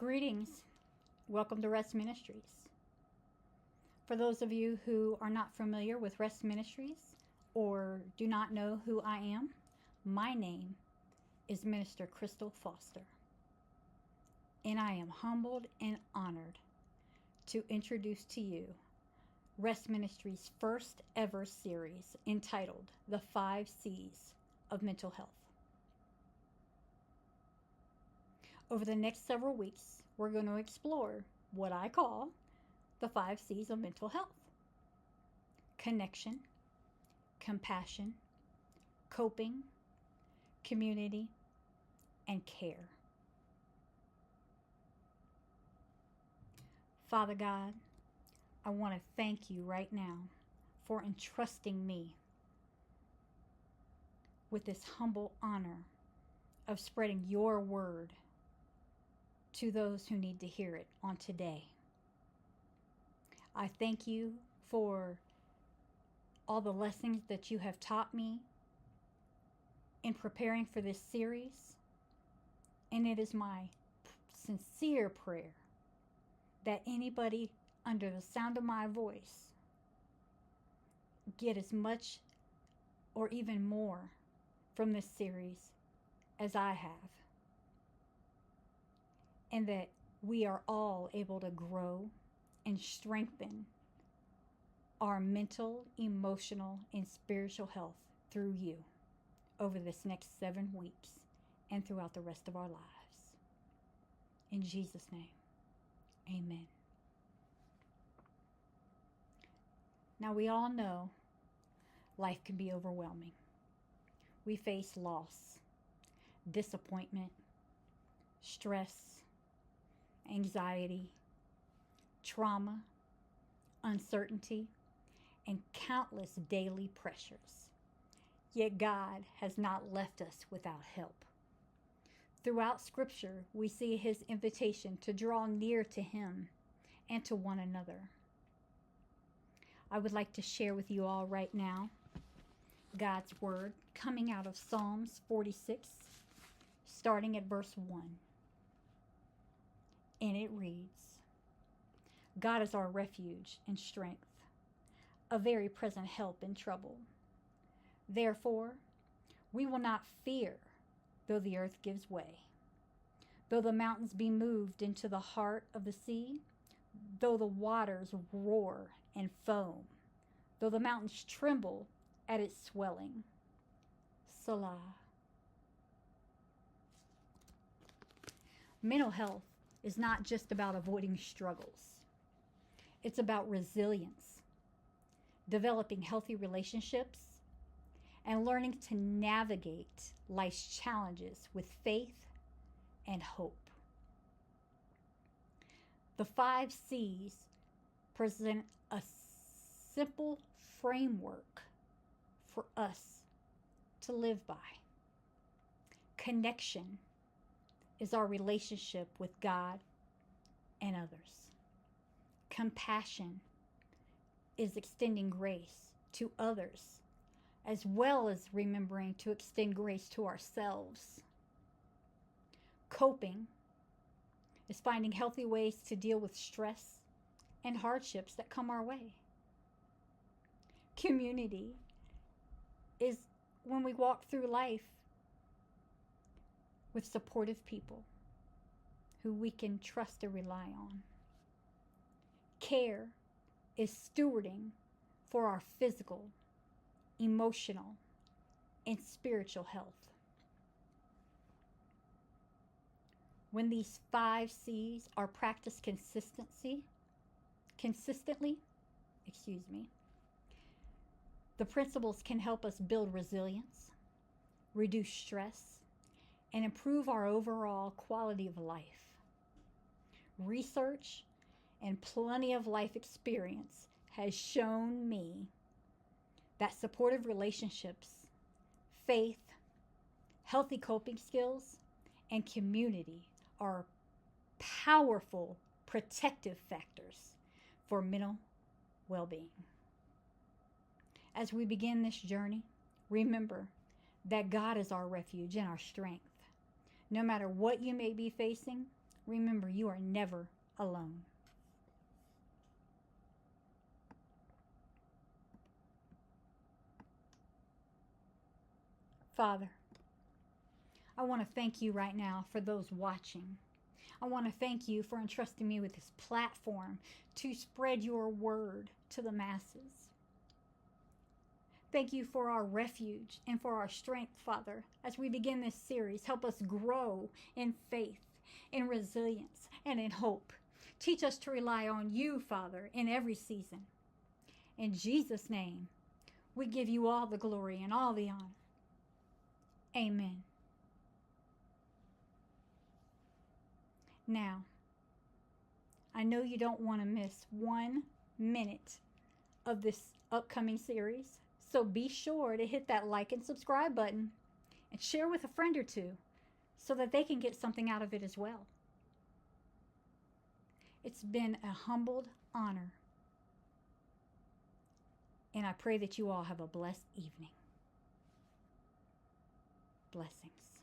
Greetings. Welcome to REST Ministries. For those of you who are not familiar with REST Ministries or do not know who I am, my name is Minister Crystal Foster, and I am humbled and honored to introduce to you REST Ministries' first ever series entitled The 5 C's of Mental Health. Over the next several weeks, we're going to explore what I call the 5 C's of mental health: connection, compassion, coping, community, and care. Father God, I want to thank you right now for entrusting me with this humble honor of spreading your word to those who need to hear it on today. I thank you for all the lessons that you have taught me in preparing for this series, and it is my sincere prayer that anybody under the sound of my voice get as much or even more from this series as I have, and that we are all able to grow and strengthen our mental, emotional, and spiritual health through you over this next 7 weeks and throughout the rest of our lives. In Jesus' name, amen. Now, we all know life can be overwhelming. We face loss, disappointment, stress, anxiety, trauma, uncertainty, and countless daily pressures. Yet God has not left us without help. Throughout Scripture, we see His invitation to draw near to Him and to one another. I would like to share with you all right now God's Word coming out of Psalms 46, starting at verse 1. And it reads, God is our refuge and strength, a very present help in trouble. Therefore, we will not fear, though the earth gives way, though the mountains be moved into the heart of the sea, though the waters roar and foam, though the mountains tremble at its swelling. Selah. Mental health is not just about avoiding struggles. It's about resilience, developing healthy relationships, and learning to navigate life's challenges with faith and hope. The 5 C's present a simple framework for us to live by. Connection is our relationship with God and others. Compassion is extending grace to others, as well as remembering to extend grace to ourselves. Coping is finding healthy ways to deal with stress and hardships that come our way. Community is when we walk through life with supportive people who we can trust and rely on. Care is stewarding for our physical, emotional, and spiritual health. When these 5 C's are practiced consistently, the principles can help us build resilience, reduce stress, and improve our overall quality of life. Research and plenty of life experience has shown me that supportive relationships, faith, healthy coping skills, and community are powerful protective factors for mental well-being. As we begin this journey, remember that God is our refuge and our strength. No matter what you may be facing, Remember, you are never alone. Father, I want to thank you right now for those watching. I want to thank you for entrusting me with this platform to spread your word to the masses. Thank you for our refuge and for our strength, Father. As we begin this series, help us grow in faith, in resilience, and in hope. Teach us to rely on you, Father, in every season. In Jesus' name, we give you all the glory and all the honor. Amen. Now, I know you don't want to miss 1 minute of this upcoming series, so be sure to hit that like and subscribe button and share with a friend or two so that they can get something out of it as well. It's been a humbled honor, and I pray that you all have a blessed evening. Blessings.